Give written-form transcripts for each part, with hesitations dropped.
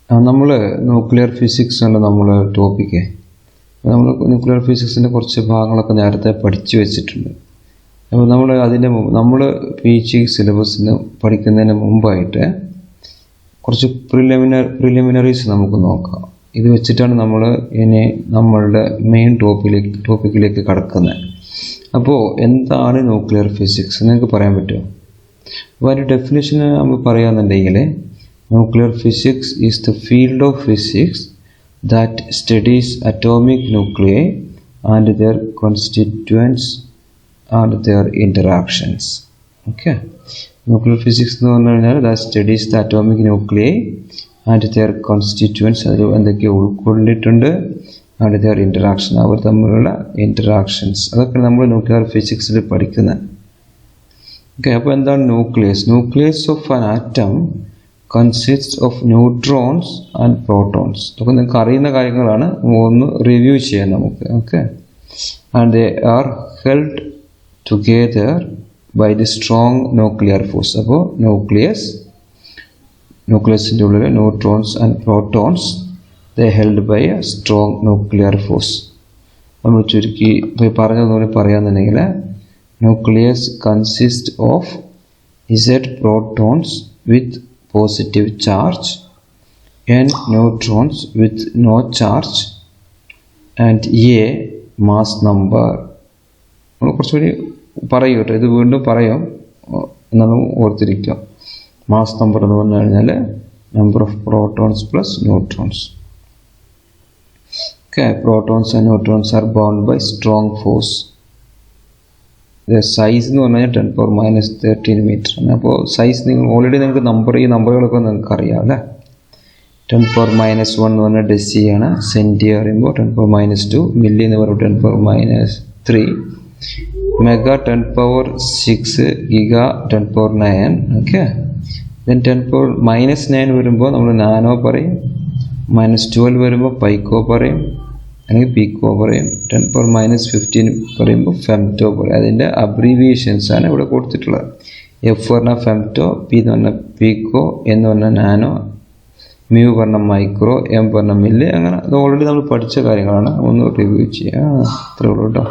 നമ്മൾ nuclear physics ആണ് നമ്മളെ ടോപ്പിക്ക്. നമ്മൾ ന്യൂക്ലിയർ ഫിസിക്സിൻ്റെ കുറച്ച് ഭാഗങ്ങളൊക്കെ നേരത്തെ പഠിച്ചു വെച്ചിട്ടുണ്ട്. അപ്പോൾ നമ്മൾ PG സിലബസിന് പഠിക്കുന്നതിന് മുമ്പായിട്ട് കുറച്ച് പ്രിലിമിനറീസ് നമുക്ക് നോക്കാം. ഇത് വെച്ചിട്ടാണ് നമ്മൾ ഇനി നമ്മളുടെ മെയിൻ ടോപ്പിക്കിലേക്ക് കടക്കുന്നത്. അപ്പോൾ എന്താണ് ന്യൂക്ലിയർ ഫിസിക്സ് നിങ്ങൾക്ക് പറയാൻ പറ്റുമോ? അപ്പോൾ അതിൻ്റെ ഡെഫിനേഷൻ നമ്മൾ പറയുകയാണെന്നുണ്ടെങ്കിൽ, nuclear physics is the field of physics that studies atomic nuclei and their constituents and their interactions. Okay. Nuclear physics എന്ന് പറഞ്ഞു കഴിഞ്ഞാൽ that studies the atomic nuclei and their constituents, അതിൽ എന്തൊക്കെ ഉൾക്കൊള്ളിട്ടുണ്ട്, and their interaction, അവർ തമ്മിലുള്ള interactions, അതൊക്കെ നമ്മൾ nuclear ഫിസിക്സിൽ പഠിക്കുന്നത്. Okay. അപ്പോൾ എന്താണ് nucleus? Nucleus of an atom consists of neutrons and protons. ഇതൊക്കെ നിങ്ങൾക്ക് അറിയുന്ന കാര്യങ്ങളാണ്, ഒന്ന് റിവ്യൂ ചെയ്യാം നമുക്ക്. Okay. And they are held together by the strong nuclear force. അപ്പോൾ ന്യൂക്ലിയസിൻ്റെ ഉള്ളിൽ neutrons and protons they held by a strong nuclear force. നമ്മൾ ചുരുക്കി പറഞ്ഞതുപോലെ പറയാന്നുണ്ടെങ്കിൽ, nucleus consist of Z protons with positive charge, N neutrons with no charge, and A mass number. നമ്മൾ കുറച്ചുകൂടി പറയൂ കേട്ടോ, ഇത് വീണ്ടും പറയാം എന്നാലും ഓർത്തിരിക്കാം. മാസ് നമ്പർ എന്ന് പറഞ്ഞു കഴിഞ്ഞാൽ number of protons plus neutrons. Okay. Protons and neutrons are bound by strong force. Size എന്ന് പറഞ്ഞു കഴിഞ്ഞാൽ 10⁻13 മീറ്റർ ആണ്. അപ്പോൾ സൈസ് നിങ്ങൾ ഓൾറെഡി നിങ്ങൾക്ക് ഈ നമ്പറുകളൊക്കെ നിങ്ങൾക്ക് അറിയാം അല്ലേ. 10⁻1 എന്ന് പറഞ്ഞാൽ ഡെസിയാണ്. സെൻറ്റി പറയുമ്പോൾ 10⁻2, മില്ലി എന്ന് പറയുമ്പോൾ 10⁻3, മെഗാ 10⁻6, ഗിഗ 10⁻9. ഓക്കെ. ദെൻ 10⁻9 വരുമ്പോൾ നമ്മൾ നാനോ പറയും, -12 വരുമ്പോൾ പൈക്കോ പറയും, അല്ലെങ്കിൽ പീക്കോ പറയും. 10⁻15 പറയുമ്പോൾ ഫെംറ്റോ പറയും. അതിൻ്റെ അബ്രീവിയേഷൻസ് ആണ് ഇവിടെ കൊടുത്തിട്ടുള്ളത്. F പറഞ്ഞാൽ ഫെംറ്റോ, P എന്ന് പറഞ്ഞാൽ പീക്കോ, എന്ന് പറഞ്ഞാൽ നാനോ, മ്യൂ പറഞ്ഞാൽ മൈക്രോ, M പറഞ്ഞാൽ മില്ലി. അങ്ങനെ അത് ഓൾറെഡി നമ്മൾ പഠിച്ച കാര്യങ്ങളാണ്, ഒന്ന് റിവ്യൂ ചെയ്യാം. അത്രേ ഉള്ളൂ കേട്ടോ.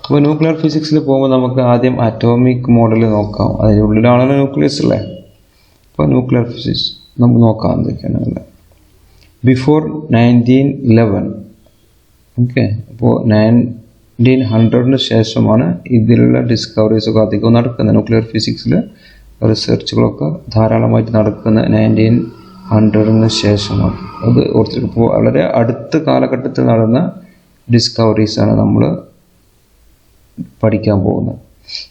അപ്പോൾ ന്യൂക്ലിയർ ഫിസിക്സിൽ പോകുമ്പോൾ നമുക്ക് ആദ്യം അറ്റോമിക് മോഡൽ നോക്കാം. അതിനുള്ളിലാണല്ലോ ന്യൂക്ലിയസ് അല്ലേ. അപ്പോൾ ന്യൂക്ലിയർ ഫിസിക്സ് നമുക്ക് നോക്കാം എന്തൊക്കെയാണ്. ബിഫോർ 1911, ഓക്കെ, അപ്പോൾ 1900 ശേഷമാണ് ഇതിലുള്ള ഡിസ്കവറീസൊക്കെ അധികം നടക്കുന്നത്. ന്യൂക്ലിയർ ഫിസിക്സിൽ റിസർച്ചുകളൊക്കെ ധാരാളമായിട്ട് നടക്കുന്ന 1900 ശേഷമാണ്. അത് ഓർത്തിരിക്കും. വളരെ അടുത്ത കാലഘട്ടത്തിൽ നടന്ന ഡിസ്കവറീസാണ് നമ്മൾ പഠിക്കാൻ പോകുന്നത്.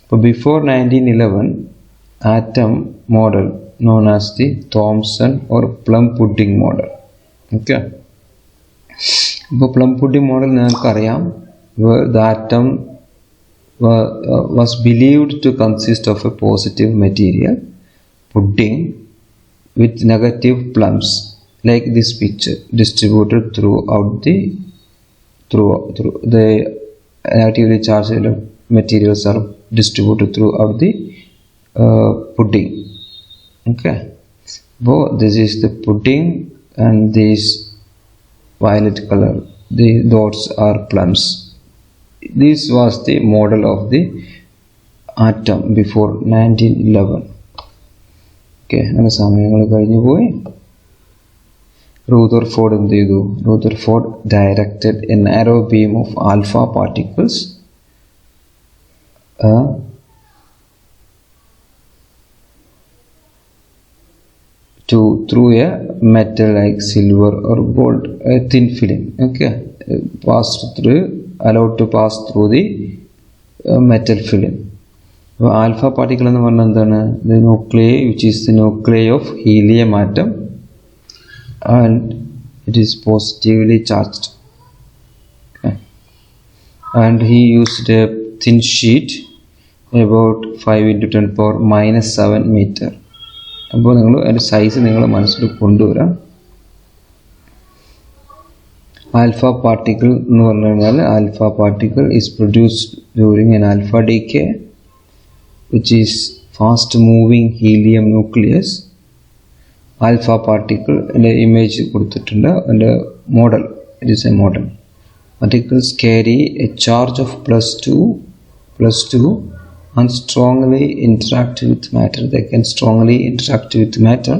അപ്പോൾ before 1911, atom model known as the Thomson or plum pudding model. Okay. ഇപ്പോൾ പ്ലം പുഡിംഗ് മോഡൽ നിങ്ങൾക്കറിയാം. The atom was believed to consist of a positive material pudding with negative plums like this picture distributed through the negatively charged materials are distributed throughout the pudding. Okay. So this is the pudding and this violet color, the dots are plums. This was the model of the atom before 1911. Okay, അങ്ങനെ സമയങ്ങൾ കഴിഞ്ഞു പോയി. Rutherford എന്ത് ചെയ്തു? Rutherford directed a narrow beam of alpha particles through a metal like silver or gold, a thin film. Okay, allowed to pass through the metal film. Alpha particle എന്ന് പറഞ്ഞാൽ എന്താണ്? The nuclei, which is the nuclei of helium atom, and it is positively charged. Okay. And he used a thin sheet about 5 × 10⁻⁻7 meter. അപ്പോൾ നിങ്ങൾ അതിൻ്റെ size നിങ്ങൾ മനസ്സിൽ കൊണ്ടുവരാം. Alpha particle എന്ന് പറഞ്ഞു കഴിഞ്ഞാൽ alpha particle is produced during N alpha decay which is fast moving helium nucleus alpha particle in the image and a model. It is a model. Particles carry a charge of +2 and strongly interact with matter. They can strongly interact with matter.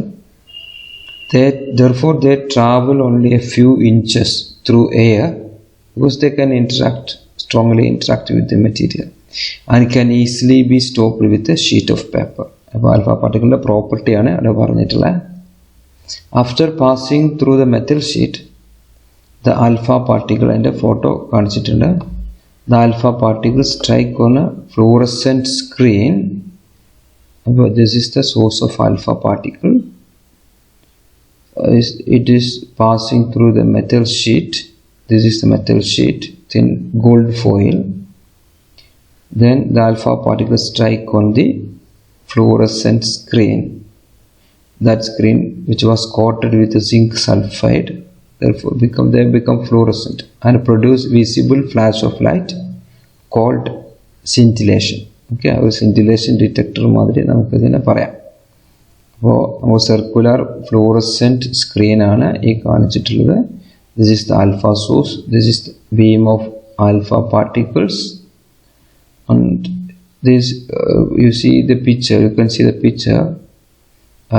Therefore they travel only a few inches through air because they can strongly interact with the material and can easily be stopped with a sheet of paper. Alpha particle property ആണ് അവിടെ പറഞ്ഞിട്ടുള്ളത്. After passing through the metal sheet, the alpha particle and a photo കാണിച്ചിട്ടുണ്ട്. The alpha particles strike on a fluorescent screen. This is the source of alpha particle. It is passing through the metal sheet. This is the metal sheet, thin gold foil. Then the alpha particles strike on the fluorescent screen. That screen which was coated with zinc sulfide, therefore they become fluorescent and produce visible flash of light called scintillation. Okay, a scintillation detector madiri namukku idine parayam. അപ്പോൾ circular fluorescent സ്ക്രീനാണ് ഈ കാണിച്ചിട്ടുള്ളത്. This is the alpha source. This is the beam of alpha particles. And this you see the picture, you can see the picture,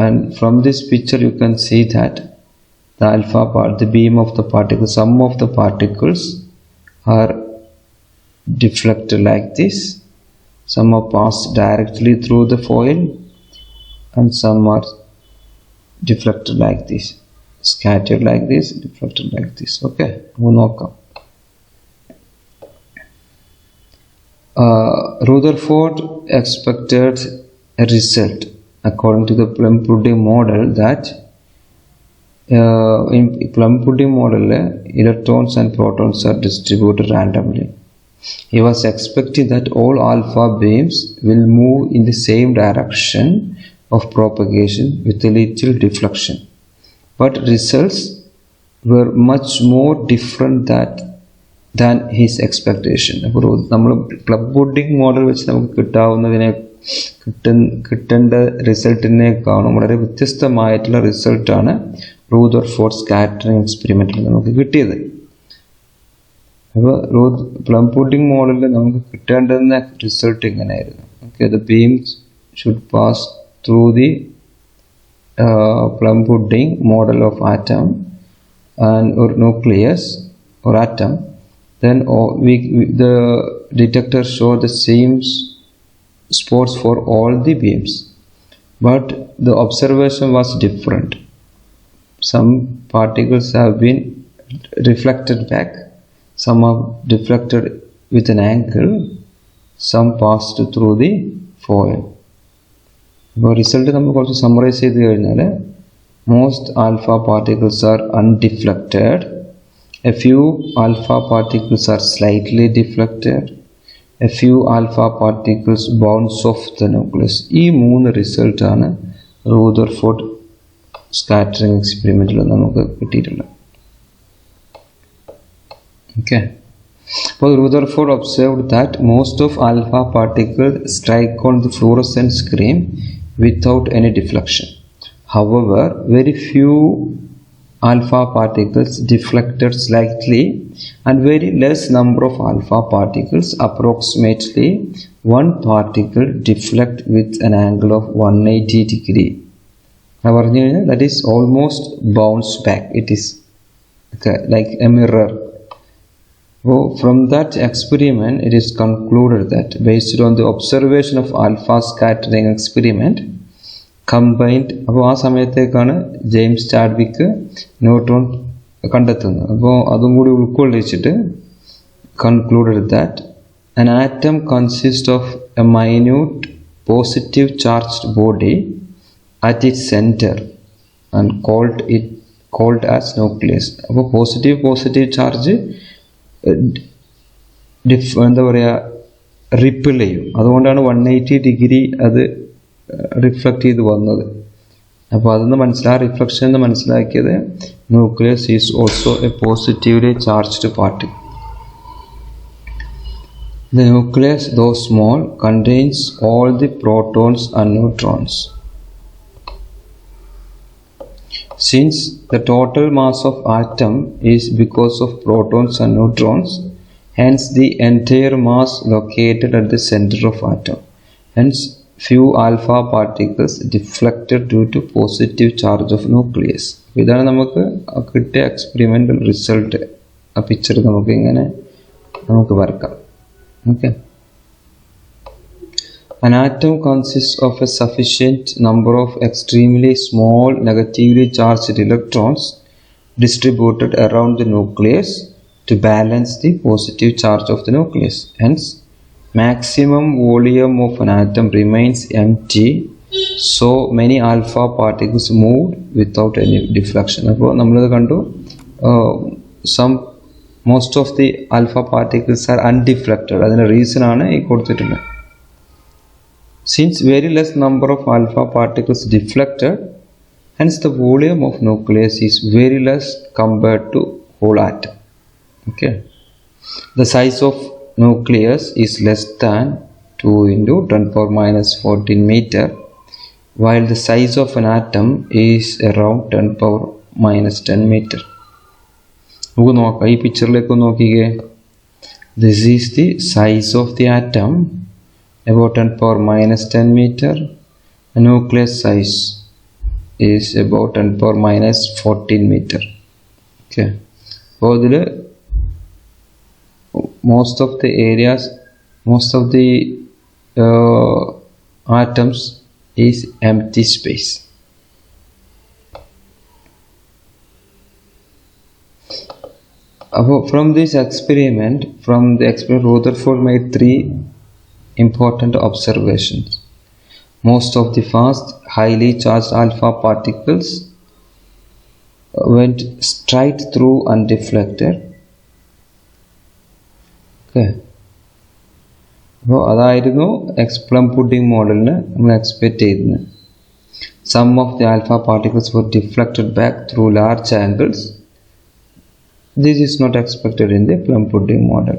and from this picture you can see that the alpha part, the beam of the particles, some of the particles are deflected like this, some are passed directly through the foil, and some are deflected like this, scattered like this, deflected like this. Okay, we'll knock up. Rutherford expected a result according to the plum pudding model that in plum pudding model electrons and protons are distributed randomly. He was expecting that all alpha beams will move in the same direction of propagation with a little deflection, but results were much more different than his expectation. നമ്മൾ plum pudding model വെച്ച് നമുക്ക് കിട്ടേണ്ട റിസൾട്ടിനേക്കാളും വളരെ വ്യത്യസ്തമായിട്ടുള്ള റിസൾട്ടാണ് Rutherford scattering എക്സ്പെരിമെൻറ്റിൽ നമുക്ക് കിട്ടിയത്. അപ്പോൾ പ്ലം പുഡിംഗ് മോഡലിൽ നമുക്ക് കിട്ടേണ്ടുന്ന റിസൾട്ട് ഇങ്ങനെയായിരുന്നു. Okay, the beams should pass through the plum pudding model of atom and or nucleus or atom. Then the detector show the same spots for all the beams, but the observation was different. Some particles have been reflected back, some are deflected with an angle, some passed through the foil. അപ്പോൾ result നമ്മൾ കുറച്ച് summarize ചെയ്ത് കഴിഞ്ഞാൽ most alpha particles are undeflected, a few alpha particles are slightly deflected, a few alpha particles bounce off the nucleus. ഈ 3 റിസൾട്ടാണ് Rutherford scattering എക്സ്പെരിമെൻറ്റിൽ നമുക്ക് കിട്ടിയിട്ടുള്ളത്. Okay, അപ്പോൾ Rutherford observed that most of alpha particles strike on the fluorescent screen without any deflection. However, very few alpha particles deflected slightly and very less number of alpha particles, approximately 1 particle, deflect with an angle of 180 degree. That is almost bounce back. It is like a mirror. So from that experiment, it is concluded that based on the observation of alpha scattering experiment combined, അപ്പോൾ ആ സമയത്തേക്കാണ് James Chadwick neutron കണ്ടെത്തുന്നത്. അപ്പോൾ അതും കൂടി ഉൾക്കൊള്ളിച്ചിട്ട് concluded that an atom consists of a minute positive charged body at its center and called as nucleus. അപ്പോൾ positive charge എന്താ പറയുക, ripple ചെയ്യും. അതുകൊണ്ടാണ് 180 ഡിഗ്രി അത് റിഫ്ലക്റ്റ് ചെയ്ത് വന്നത്. അപ്പോൾ അതൊന്ന് റിഫ്ലക്ഷൻ എന്ന് മനസ്സിലാക്കിയത് nucleus is also A positively charged particle. The nucleus, though small, contains all the protons and neutrons. Since the total mass of atom is because of protons and neutrons, hence the entire mass located at the center of atom. Hence few alpha particles deflected due to positive charge of nucleus. ഇതാണ് നമുക്ക് കിട്ടിയ experimental result. ആ picture നമുക്ക് ഇങ്ങനെ വരക്കാം. Okay. An atom consists of a sufficient number of extremely small negatively charged electrons distributed around the nucleus to balance the positive charge of the nucleus. Hence, maximum volume of an atom remains empty, so many alpha particles move without any deflection. അപ്പോൾ നമ്മളത് കണ്ടു, most of the alpha particles are undeflected. അതിൻ്റെ reason ആണ് ഈ കൊടുത്തിട്ടുള്ളത്. Since very less number of alpha particles deflected, hence the volume of nucleus is very less compared to whole atom. Okay. The size of nucleus is less than 2 into 10 power minus 14 meter, while the size of an atom is around 10 power minus 10 meter. നമുക്ക് നോക്കാം, ഈ പിക്ചറിലേക്ക് നോക്കിക്കേ. This is the size of the atom, about 10 power minus 10 meter. The nucleus size is about 10 power minus 14 meter. Okay. അപ്പോൾ ഇതിൽ most of the areas, most of the atoms is empty space. From this experiment, Rutherford made 3 important observations. Most of the fast, highly charged alpha particles went straight through undeflected. Okay. അപ്പോൾ അതായിരുന്നു plum pudding മോഡലിന് നമ്മൾ expect ചെയ്യുന്നത്. Some of the alpha particles were deflected back through large angles. This is not expected in the plum pudding model.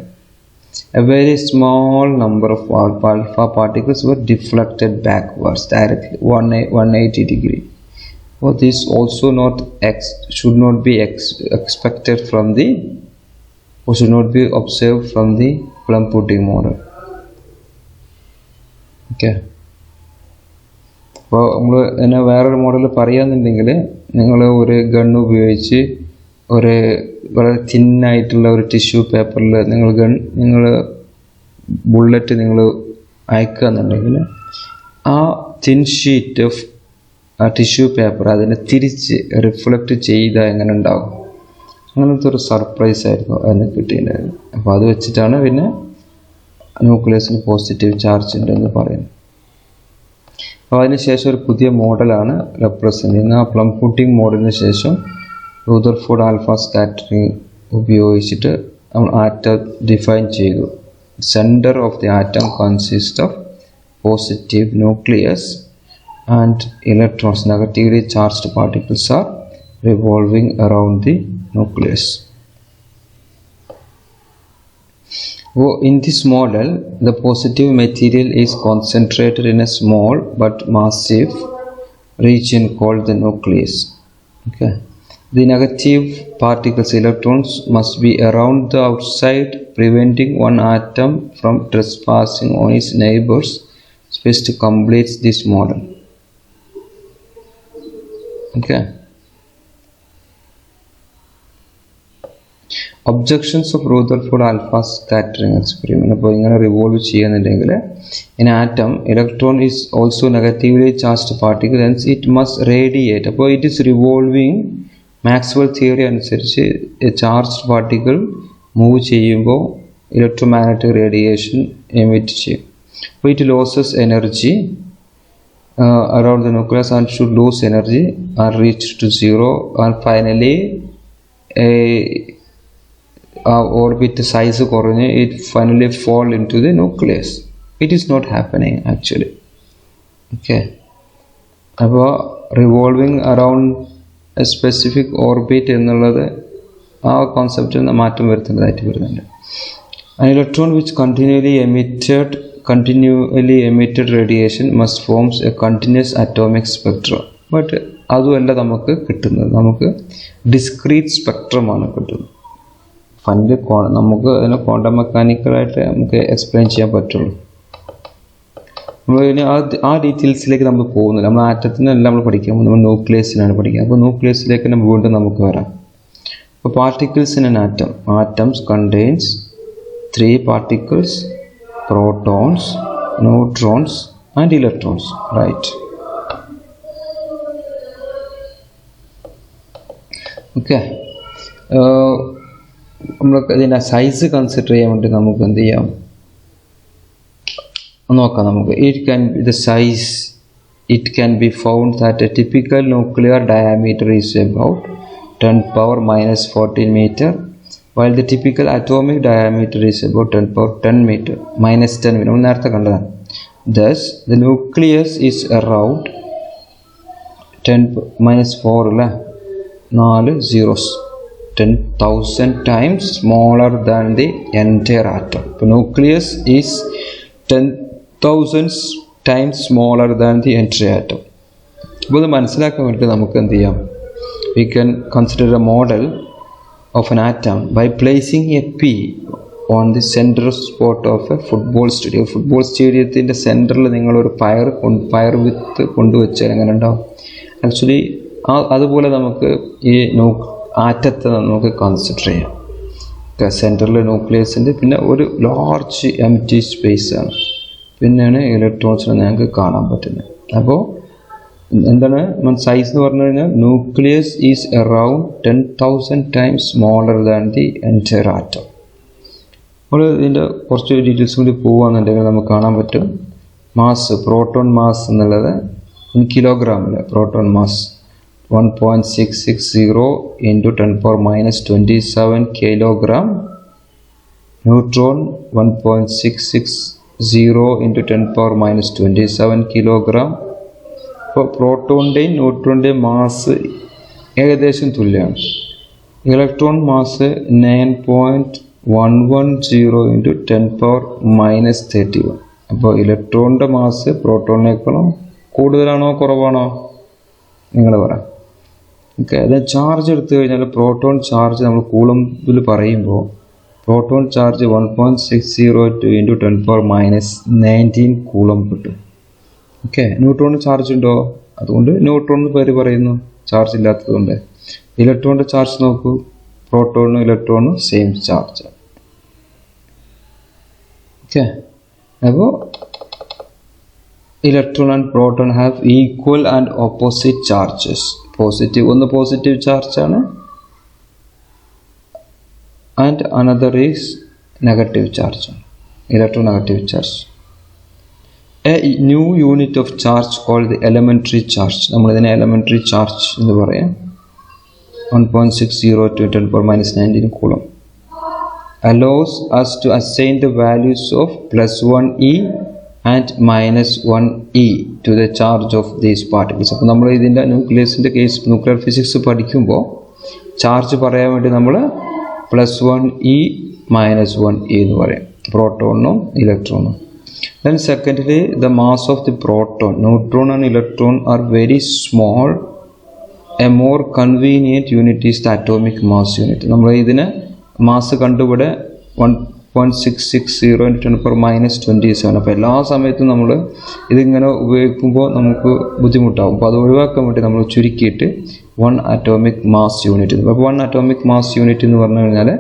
A very small number of alpha particles were deflected backwards directly 180 degree. Well, this also should not be expected from the, or should not be observed from the plum pudding model. Okay. അപ്പോൾ നമ്മൾ എന്നെ വേറൊരു model പറയുകയെന്നുണ്ടെങ്കിൽ, നിങ്ങൾ ഒരു gun ഉപയോഗിച്ച് വളരെ തിന്നായിട്ടുള്ള ഒരു tissue പേപ്പറിൽ നിങ്ങൾ ബുള്ളറ്റ് നിങ്ങൾ അയക്കുക എന്നുണ്ടെങ്കിൽ, ആ തിൻ ഷീറ്റ് ഓഫ് ആ ടിഷ്യൂ പേപ്പർ അതിനെ തിരിച്ച് റിഫ്ലക്റ്റ് ചെയ്താൽ എങ്ങനെ ഉണ്ടാകും, അങ്ങനത്തെ ഒരു സർപ്രൈസ് ആയിരുന്നു അതിന് കിട്ടിയിട്ടുണ്ടായിരുന്നു. അപ്പോൾ അത് വെച്ചിട്ടാണ് പിന്നെ ന്യൂക്ലിയസിന് പോസിറ്റീവ് ചാർജ് ഉണ്ടെന്ന് പറയുന്നത്. അപ്പോൾ അതിനുശേഷം ഒരു പുതിയ മോഡലാണ് റെപ്രസെൻ്റ് ചെയ്യുന്നത്. ആ പ്ലം പുഡിംഗ് മോഡലിന് ശേഷം Rutherford alpha scattering ഉപയോഗിച്ചിട്ട് നമ്മൾ ആറ്റം ഡിഫൈൻ ചെയ്തു. Center of the atom consists of positive nucleus and electrons, negatively charged particles are revolving around the nucleus. In this model, the positive material is concentrated in a small but massive region called the nucleus. Okay. The negative particles, electrons, must be around the outside, preventing one atom from trespassing on its neighbor's space to complete this model. Okay. Objections of Rutherford alpha scattering experiment. അപ്പോൾ ഇങ്ങനെ revolve ചെയ്യുന്നുണ്ടെങ്കിൽ, in atom, electron is also negatively charged particle, hence it must radiate. അപ്പോൾ it is revolving. Maxwell theory അനുസരിച്ച് charged particle move ചെയ്യുമ്പോൾ electromagnetic radiation emit ചെയ്യും. അപ്പോൾ it losses energy around the nucleus and should lose energy and reach to zero and finally orbit size കുറഞ്ഞ് it finally fall into the nucleus. It is not happening actually. Okay. അപ്പോൾ revolving around a specific orbit എന്നുള്ളത് ആ കോൺസെപ്റ്റിൽ നിന്ന് മാറ്റം വരുത്തേണ്ടതായിട്ട് വരുന്നുണ്ട്. An electron which continually emitted radiation must form a continuous atomic spectrum. But അതുമല്ല നമുക്ക് കിട്ടുന്നത്. നമുക്ക് ഡിസ്ക്രീറ്റ് സ്പെക്ട്രമാണ് കിട്ടുന്നത്. ഫണ്ട് നമുക്ക് അതിനെ ക്വാണ്ടം മെക്കാനിക്കലായിട്ട് നമുക്ക് എക്സ്പ്ലെയിൻ ചെയ്യാൻ പറ്റുള്ളൂ. നമ്മൾ ആ ഡീറ്റെയിൽസിലേക്ക് നമ്മൾ പോകുന്നില്ല. നമ്മൾ ആറ്റത്തിനല്ല നമ്മൾ പഠിക്കാൻ, നമ്മൾ ന്യൂക്ലിയസിനാണ് പഠിക്കുന്നത്. അപ്പോൾ ന്യൂക്ലിയസിലേക്ക് തന്നെ വീണ്ടും നമുക്ക് വരാം. അപ്പോൾ particles in an atom. Atoms contains 3 particles, protons, neutrons and electrons, right? Okay. നമുക്ക് ഇതിൻ്റെ സൈസ് കൺസിഡർ ചെയ്യാൻ വേണ്ടി നമുക്ക് എന്ത് ചെയ്യാം നോക്കാം. നമുക്ക് it can be found that a typical nuclear diameter is about 10⁻⁻14 meter, while the typical atomic diameter is about 10⁻10 meter, -10 നമ്മൾ നേരത്തെ കണ്ടതാണ്. Thus the nucleus is around 10⁻4 അല്ലേ, 4 zeros, 10,000 times smaller than the entire atom. The nucleus is 10,000 times smaller than the entire atom. അപ്പോൾ ഇത് മനസ്സിലാക്കാൻ വേണ്ടി നമുക്ക് എന്ത് ചെയ്യാം, we can consider a model of an atom by placing a pea on the center spot of a football stadium. Football സ്റ്റേഡിയത്തിൻ്റെ സെൻറ്ററിൽ നിങ്ങളൊരു പയർ വിത്ത് കൊണ്ടുവച്ചാൽ എങ്ങനെ ഉണ്ടാവും? ആക്ച്വലി അതുപോലെ നമുക്ക് ഈ ആറ്റത്തെ നമുക്ക് കൺസിഡർ ചെയ്യാം. സെൻറ്ററിൽ ന്യൂക്ലിയസിൻ്റെ പിന്നെ ഒരു ലാർജ് എംപ്റ്റി സ്പേസ് ആണ്, പിന്നെയാണ് ഇലക്ട്രോൺസിനെ ഞങ്ങൾക്ക് കാണാൻ പറ്റുന്നത്. അപ്പോൾ എന്താണ് സൈസ് എന്ന് പറഞ്ഞു കഴിഞ്ഞാൽ nucleus is around 10,000 times smaller than the entire atom. നമ്മൾ ഇതിൻ്റെ കുറച്ച് ഡീറ്റെയിൽസ് കൂടി പോകുകയാണെന്നുണ്ടെങ്കിൽ നമുക്ക് കാണാൻ പറ്റും. മാസ്, പ്രോട്ടോൺ മാസ് എന്നുള്ളത് കിലോഗ്രാമിൽ proton mass 1.660 into 10⁻⁻27 kilogram. Neutron 1.660 into 10⁻⁻27 kilogram. അപ്പോൾ പ്രോട്ടോണിൻ്റെയും ന്യൂട്രോണിൻ്റെയും മാസ് ഏകദേശം തുല്യമാണ്. Electron mass 9.110 into 10⁻⁻31. അപ്പോൾ ഇലക്ട്രോണിൻ്റെ മാസ് പ്രോട്ടോണിനേക്കാളും കൂടുതലാണോ കുറവാണോ നിങ്ങൾ പറയാം. ഓക്കെ, അത് ചാർജ് എടുത്തു കഴിഞ്ഞാൽ പ്രോട്ടോൺ ചാർജ് നമ്മൾ കൂളംബിൽ പറയുമ്പോൾ പ്രോട്ടോൺ ചാർജ് 1.602 into 10⁻⁻19 കൂളംബ് കിട്ടും. ഓക്കെ, ന്യൂട്രോണിന് ചാർജ് ഉണ്ടോ? അതുകൊണ്ട് ന്യൂട്രോൺ എന്ന് പേര് പറയുന്നു, ചാർജ് ഇല്ലാത്തതുകൊണ്ട്. ഇലക്ട്രോണിൻ്റെ ചാർജ് നോക്കൂ, പ്രോട്ടോണും ഇലക്ട്രോണും സെയിം ചാർജ്. ഓക്കെ, അപ്പോൾ electron and proton have equal and opposite charges. ഒന്ന് പോസിറ്റീവ് ചാർജാണ് ആൻഡ് അനദർ ഈസ് നെഗറ്റീവ് ചാർജാണ്, electronegative charge. A new unit of charge called the elementary charge. നമ്മളിതിനെ elementary charge എന്ന് പറയാം. 1.60 to 10⁻⁻19 coulomb allows us to assign the values of +1e and -1e to the charge of these particles. അപ്പോൾ നമ്മൾ ഇതിൻ്റെ ന്യൂക്ലിയസിൻ്റെ case nuclear physics പഠിക്കുമ്പോൾ charge പറയാൻ വേണ്ടി നമ്മൾ +1e -1e എന്ന് പറയും, പ്രോട്ടോണും ഇലക്ട്രോണും. Then secondly, the mass of the proton, neutron and electron are very small. A more convenient unit is the atomic mass unit. നമ്മൾ ഇതിന് മാസ് കണ്ടുപിടെ 1.660 into 10⁻⁻27. അപ്പോൾ എല്ലാ സമയത്തും നമ്മൾ ഇതിങ്ങനെ ഉപയോഗിക്കുമ്പോൾ നമുക്ക് ബുദ്ധിമുട്ടാവും. അപ്പോൾ അത് ഒഴിവാക്കാൻ വേണ്ടി നമ്മൾ ചുരുക്കിയിട്ട് 1 atomic mass unit. അപ്പോൾ 1 atomic mass unit എന്ന് പറഞ്ഞു കഴിഞ്ഞാൽ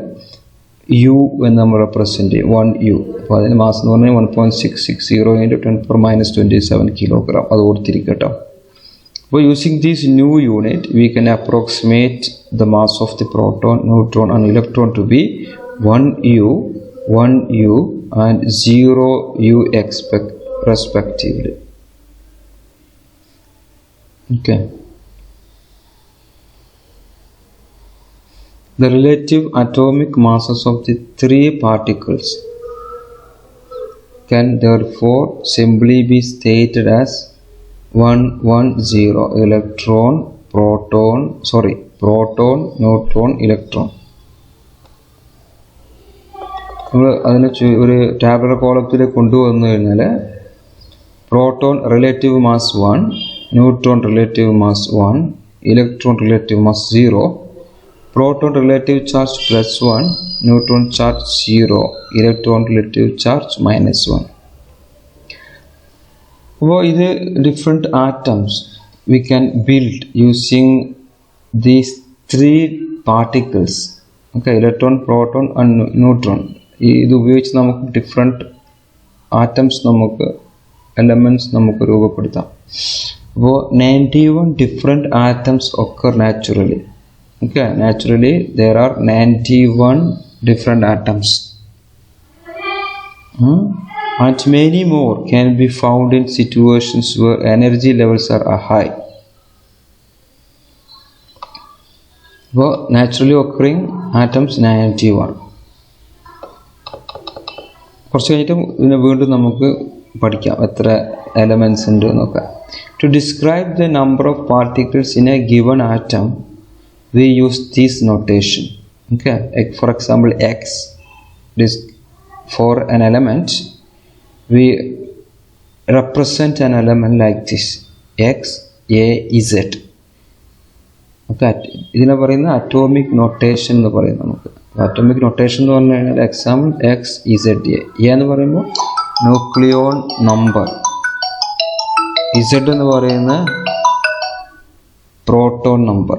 U എന്ന് നമ്മൾ റെപ്രസെൻറ്റ് ചെയ്യും, 1U. അപ്പോൾ അതിന് മാസ് എന്ന് പറഞ്ഞാൽ 1.660 into 10⁻⁻27 kilogram. അത് ഓർത്തിരിക്കട്ടോ. അപ്പോൾ using these new unit we can approximate the mass of the proton, neutron and electron to be 1U and 0U respectively. Okay. The relative atomic masses of the 3 particles can therefore simply be stated as 110. Proton, neutron, electron. നമ്മൾ അതിനെ ഒരു tabular കോളത്തിലേക്ക് കൊണ്ടുവന്നു കഴിഞ്ഞാൽ proton relative mass 1, neutron relative mass 1, electron relative mass 0, proton relative charge +1, neutron charge 0, electron relative charge -1. So these different atoms we can build using these three particles. Okay, electron, proton and neutron. This ഉപയോഗിച്ച് നമുക്ക് different atoms നമുക്ക് elements നമുക്ക് രൂപപ്പെടുത്താം. അപ്പോൾ 91 different atoms occur naturally. Okay, naturally there are 91 different atoms. And many more can be found in situations where energy levels are high. അപ്പോൾ naturally occurring atoms 91. കുറച്ച് കഴിഞ്ഞിട്ട് ഇതിനെ വീണ്ടും നമുക്ക് പഠിക്കാം എത്ര എലമെൻറ്റ്സ് ഉണ്ട് എന്നൊക്കെ. To describe the number of particles in a given atom, we use this notation. Okay, for example, X is for an element, we represent an element like this: X, A, Z. Okay, ഇതിനെ പറയുന്ന atomic notation എന്ന് പറയും. നമുക്ക് atomic notation എന്ന് പറഞ്ഞു കഴിഞ്ഞാൽ example X Z A. A എന്ന് പറയുമ്പോൾ ന്യൂക്ലിയോൺ നമ്പർ, ഇസഡ് എന്ന് പറയുന്ന proton number.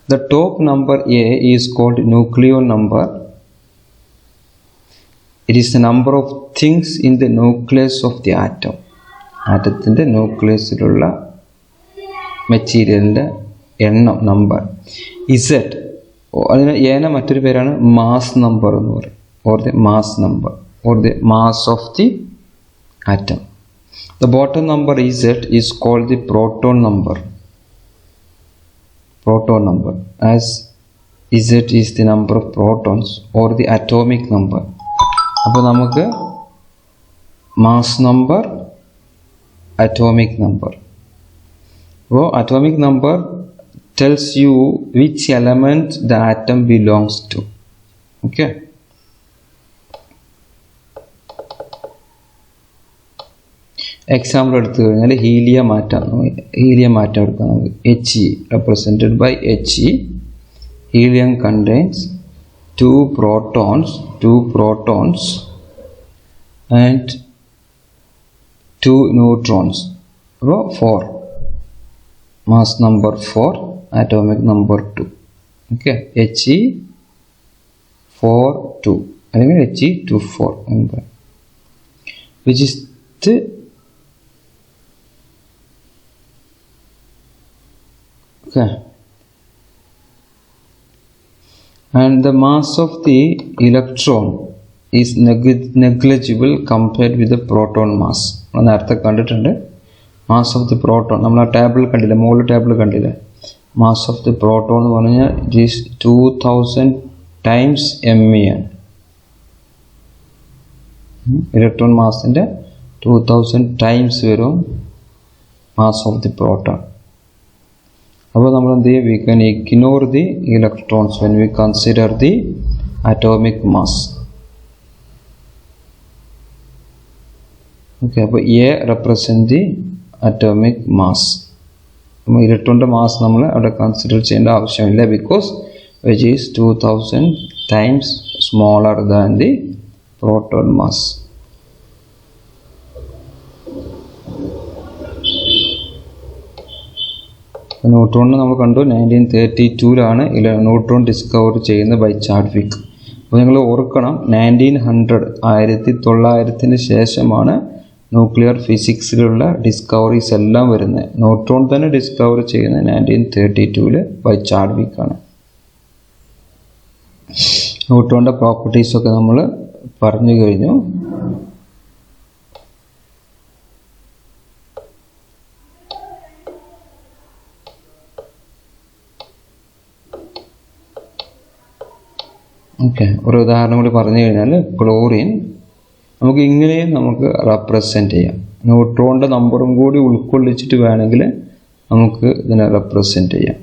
The top number A is called nucleon number. It is the number of things in the nucleus of the atom. ആറ്റത്തിൻ്റെ ന്യൂക്ലിയസിലുള്ള മെറ്റീരിയലിൻ്റെ എണ്ണം, number. Z, അതിന് ഏന മറ്റൊരു പേരാണ് മാസ് നമ്പർ എന്ന് പറയും, or the mass number, or the mass of the atom. The bottom number Z is called the proton number. Proton number, as Z is the number of protons or the atomic number. അപ്പോൾ നമുക്ക് mass number, atomic number. അപ്പോൾ atomic number tells you which element the atom belongs to. Okay. Example എടുത്തു കഴിഞ്ഞാൽ helium atom എടുക്കാം നമുക്ക്. He represented by He. Helium contains 2 protons and 2 neutrons. So 4. Mass number 4, atomic number 2. Okay, He 4 2 അല്ലെങ്കിൽ He 2 4 which is the okay, and the mass of the electron is negligible compared with the proton mass. നേരത്തെ കണ്ടിട്ടുണ്ട്. Mass of the proton നമ്മൾ ആ table കണ്ടില്ലേ, മുകളിൽ table കണ്ടില്ലേ. Mass of the proton എന്ന് പറഞ്ഞാൽ ഇറ്റ് ഈസ് 2000 ടൈംസ് ME ആണ്. ഇലക്ട്രോൺ മാസിൻ്റെ 2000 ടൈംസ് വരും മാസ് ഓഫ് ദി പ്രോട്ടോൺ. അപ്പോൾ നമ്മൾ എന്ത് ചെയ്യും, we can ignore the electrons when we consider the atomic mass. Okay, അപ്പോൾ A represent the atomic mass. അപ്പോൾ ഇലക്ട്രോണിൻ്റെ മാസ് നമ്മൾ അവിടെ കൺസിഡർ ചെയ്യേണ്ട ആവശ്യമില്ല, because which is 2000 times smaller than the proton mass. ന്യൂട്രോണിനെ നമ്മൾ കണ്ടു 1932 ന്യൂട്രോൺ ഡിസ്കവർ ചെയ്യുന്നത് ബൈ ചാഡ്വിക്. അപ്പോൾ നിങ്ങൾ ഓർക്കണം, 1900 ശേഷമാണ് ന്യൂക്ലിയർ ഫിസിക്സിലുള്ള ഡിസ്കവറീസ് എല്ലാം വരുന്നത്. ന്യൂട്രോൺ തന്നെ ഡിസ്കവർ ചെയ്യുന്നത് 1932 ബൈ ചാഡ്വിക് ആണ്. ന്യൂട്രോണിൻ്റെ പ്രോപ്പർട്ടീസൊക്കെ നമ്മൾ പറഞ്ഞു കഴിഞ്ഞു. ഓക്കെ, ഒരു ഉദാഹരണം കൂടി പറഞ്ഞു കഴിഞ്ഞാൽ ക്ലോറിൻ നമുക്ക് ഇങ്ങനെയും നമുക്ക് റെപ്രസെൻ്റ് ചെയ്യാം. ന്യൂട്രോണിൻ്റെ നമ്പറും കൂടി ഉൾക്കൊള്ളിച്ചിട്ട് വേണമെങ്കിൽ നമുക്ക് ഇതിനെ റെപ്രസെൻ്റ് ചെയ്യാം.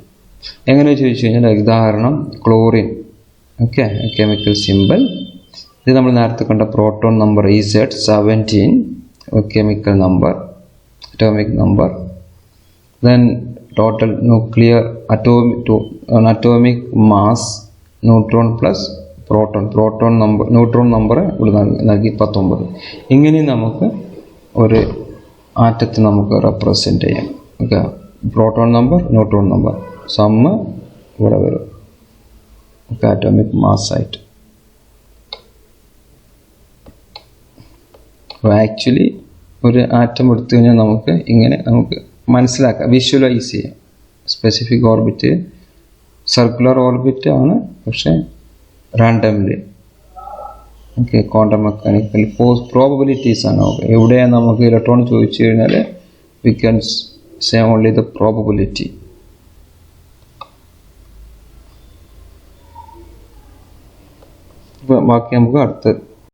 എങ്ങനെ ചോദിച്ചു കഴിഞ്ഞാൽ ഉദാഹരണം ക്ലോറിൻ. ഓക്കെ, കെമിക്കൽ സിമ്പിൾ ഇത് നമ്മൾ നേരത്തെ കണ്ട proton number Z17, chemical number, atomic number. Then total nuclear atomic mass neutron plus neutron number ഇവിടെ നൽകി 19. ഇങ്ങനെ നമുക്ക് ഒരു ആറ്റത്തെ നമുക്ക് റെപ്രസെൻ്റ് ചെയ്യാം. Okay, proton number neutron number sum ഇവിടെ വരും. ഓക്കെ, ആറ്റോമിക് മാസ് ആയിട്ട്. അപ്പോൾ ആക്ച്വലി ഒരു ആറ്റം എടുത്തു കഴിഞ്ഞാൽ നമുക്ക് ഇങ്ങനെ നമുക്ക് മനസ്സിലാക്കാം, വിഷ്വലൈസ് ചെയ്യാം. സ്പെസിഫിക് ഓർബിറ്റ് സർക്കുലർ ഓർബിറ്റ് ആണ്, പക്ഷേ randomly. Okay, quantum mechanical probabilities ആണ്. ഓക്കെ, എവിടെയാണ് നമുക്ക് ഇലക്ട്രോൺ ചോദിച്ചു കഴിഞ്ഞാൽ we can say only the probability. ബാക്കി നമുക്ക് അടുത്ത